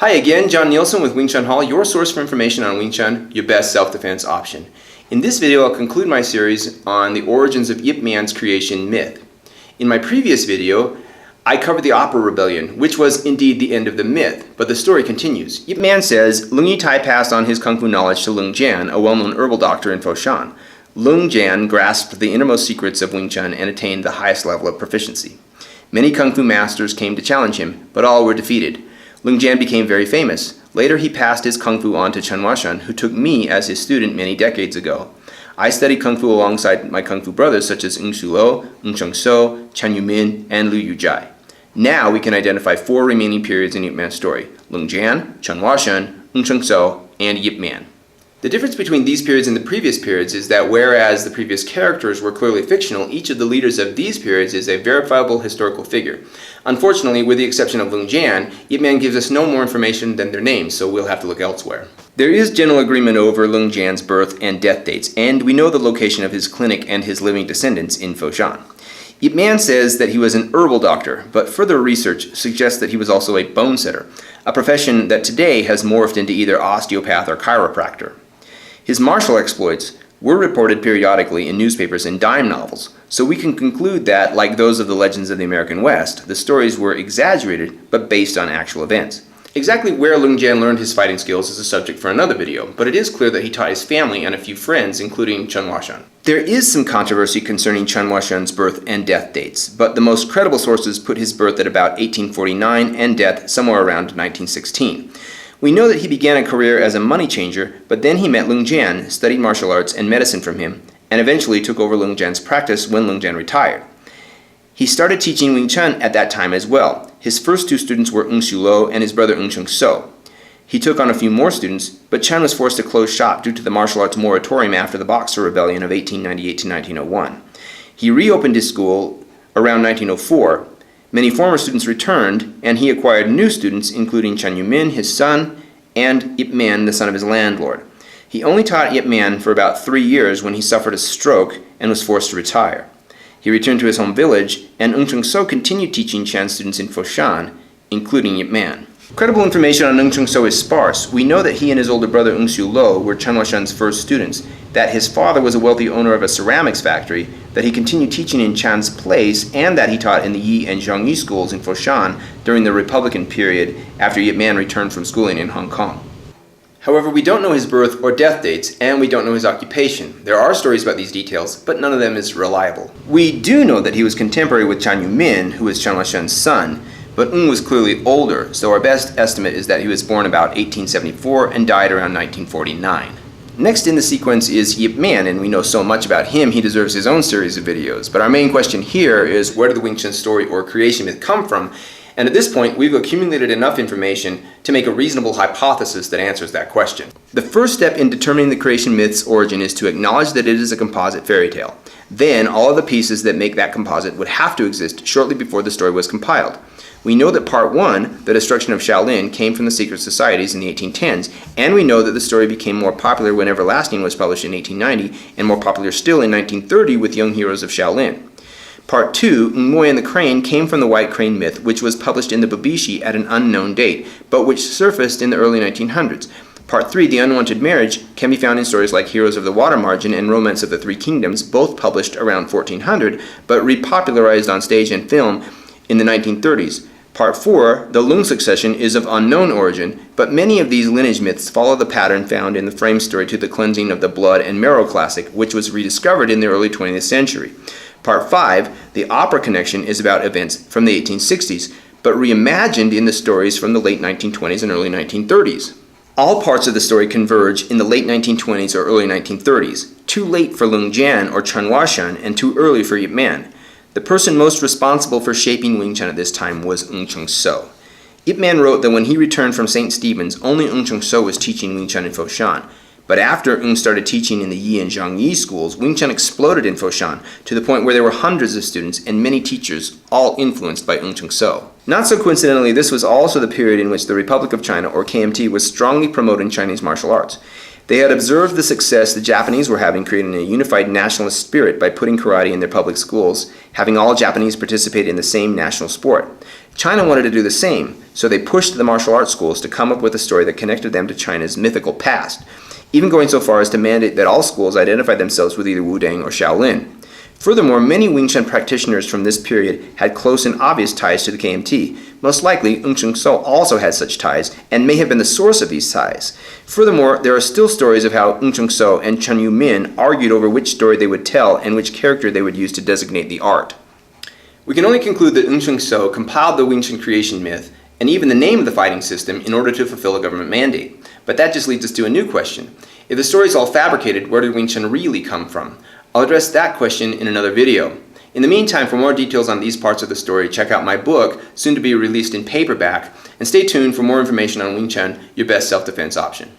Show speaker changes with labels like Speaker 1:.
Speaker 1: Hi again, John Nielsen with Wing Chun Hall, your source for information on Wing Chun, your best self-defense option. In this video, I'll conclude my series on the origins of Yip Man's creation myth. In my previous video, I covered the Opera Rebellion, which was indeed the end of the myth, but the story continues. Yip Man says Lung Yitai passed on his kung fu knowledge to Lung Jian, a well-known herbal doctor in Foshan. Lung Jian grasped the innermost secrets of Wing Chun and attained the highest level of proficiency. Many kung fu masters came to challenge him, but all were defeated. Lung Jian became very famous. Later he passed his kung fu on to Chen Huashan, who took me as his student many decades ago. I studied kung fu alongside my kung fu brothers such as Ng Shu Lo, Ng Chung So, Chan Yu Min, and Liu Yu Jai. Now we can identify four remaining periods in Yip Man's story: Lung Jian, Chen Huashan, Ng Chung So, and Yip Man. The difference between these periods and the previous periods is that whereas the previous characters were clearly fictional, each of the leaders of these periods is a verifiable historical figure. Unfortunately, with the exception of Lung Jian, Yip Man gives us no more information than their names, so we'll have to look elsewhere. There is general agreement over Lung Jian's birth and death dates, and we know the location of his clinic and his living descendants in Foshan. Yip Man says that he was an herbal doctor, but further research suggests that he was also a bone setter, a profession that today has morphed into either osteopath or chiropractor. His martial exploits were reported periodically in newspapers and dime novels, so we can conclude that, like those of the legends of the American West, the stories were exaggerated but based on actual events. Exactly where Lung Jian learned his fighting skills is a subject for another video, but it is clear that he taught his family and a few friends, including Chen Huashan. There is some controversy concerning Chen Huashan's birth and death dates, but the most credible sources put his birth at about 1849 and death somewhere around 1916. We know that he began a career as a money changer, but then he met Lung Jian, studied martial arts and medicine from him, and eventually took over Lung Jian's practice when Lung Jian retired. He started teaching Wing Chun at that time as well. His first two students were Ng Shu Lo and his brother Ng Chung So. He took on a few more students, but Chen was forced to close shop due to the martial arts moratorium after the Boxer Rebellion of 1898 to 1901. He reopened his school around 1904. Many former students returned, and he acquired new students, including Chan Yu Min, his son, and Yip Man, the son of his landlord. He only taught Yip Man for about 3 years when he suffered a stroke and was forced to retire. He returned to his home village, and Ng Chung So continued teaching Chan students in Foshan, including Yip Man. Credible information on Ng Chung So is sparse. We know that he and his older brother Ng Shu Lo were Chen Huashan's first students, that his father was a wealthy owner of a ceramics factory, that he continued teaching in Chan's place, and that he taught in the Yi and Zhongyi schools in Foshan during the Republican period after Yip Man returned from schooling in Hong Kong. However, we don't know his birth or death dates, and we don't know his occupation. There are stories about these details, but none of them is reliable. We do know that he was contemporary with Chan Yu Min, who was Chen Huashan's son, but Ng was clearly older, so our best estimate is that he was born about 1874 and died around 1949. Next in the sequence is Yip Man, and we know so much about him he deserves his own series of videos. But our main question here is, where did the Wing Chun story or creation myth come from? And at this point, we've accumulated enough information to make a reasonable hypothesis that answers that question. The first step in determining the creation myth's origin is to acknowledge that it is a composite fairy tale. Then, all of the pieces that make that composite would have to exist shortly before the story was compiled. We know that Part 1, the destruction of Shaolin, came from the secret societies in the 1810s, and we know that the story became more popular when Everlasting was published in 1890, and more popular still in 1930 with Young Heroes of Shaolin. Part 2, Ng Mui and the Crane, came from the White Crane myth, which was published in the Babishi at an unknown date, but which surfaced in the early 1900s. Part 3, The Unwanted Marriage, can be found in stories like Heroes of the Water Margin and Romance of the Three Kingdoms, both published around 1400, but repopularized on stage and film in the 1930s. Part 4, the Lung succession, is of unknown origin, but many of these lineage myths follow the pattern found in the frame story to the Cleansing of the Blood and Marrow classic, which was rediscovered in the early 20th century. Part 5, the opera connection, is about events from the 1860s, but reimagined in the stories from the late 1920s and early 1930s. All parts of the story converge in the late 1920s or early 1930s, too late for Lung Jian or Chen Huashan and too early for Yip Man. The person most responsible for shaping Wing Chun at this time was Ng Chung So. Yip Man wrote that when he returned from St. Stephen's, only Ng Chung So was teaching Wing Chun in Foshan. But after Ng started teaching in the Yi and Zhongyi schools, Wing Chun exploded in Foshan to the point where there were hundreds of students and many teachers, all influenced by Ng Chung So. Not so coincidentally, this was also the period in which the Republic of China, or KMT, was strongly promoting Chinese martial arts. They had observed the success the Japanese were having creating a unified nationalist spirit by putting karate in their public schools, having all Japanese participate in the same national sport. China wanted to do the same, so they pushed the martial arts schools to come up with a story that connected them to China's mythical past, even going so far as to mandate that all schools identify themselves with either Wudang or Shaolin. Furthermore, many Wing Chun practitioners from this period had close and obvious ties to the KMT. Most likely, Ng Chung So also had such ties and may have been the source of these ties. Furthermore, there are still stories of how Ng Chung So and Chen Yu Min argued over which story they would tell and which character they would use to designate the art. We can only conclude that Ng Chung So compiled the Wing Chun Creation Myth and even the name of the fighting system in order to fulfill a government mandate. But that just leads us to a new question. If the story is all fabricated, where did Wing Chun really come from? I'll address that question in another video. In the meantime, for more details on these parts of the story, check out my book, soon to be released in paperback, and stay tuned for more information on Wing Chun, your best self-defense option.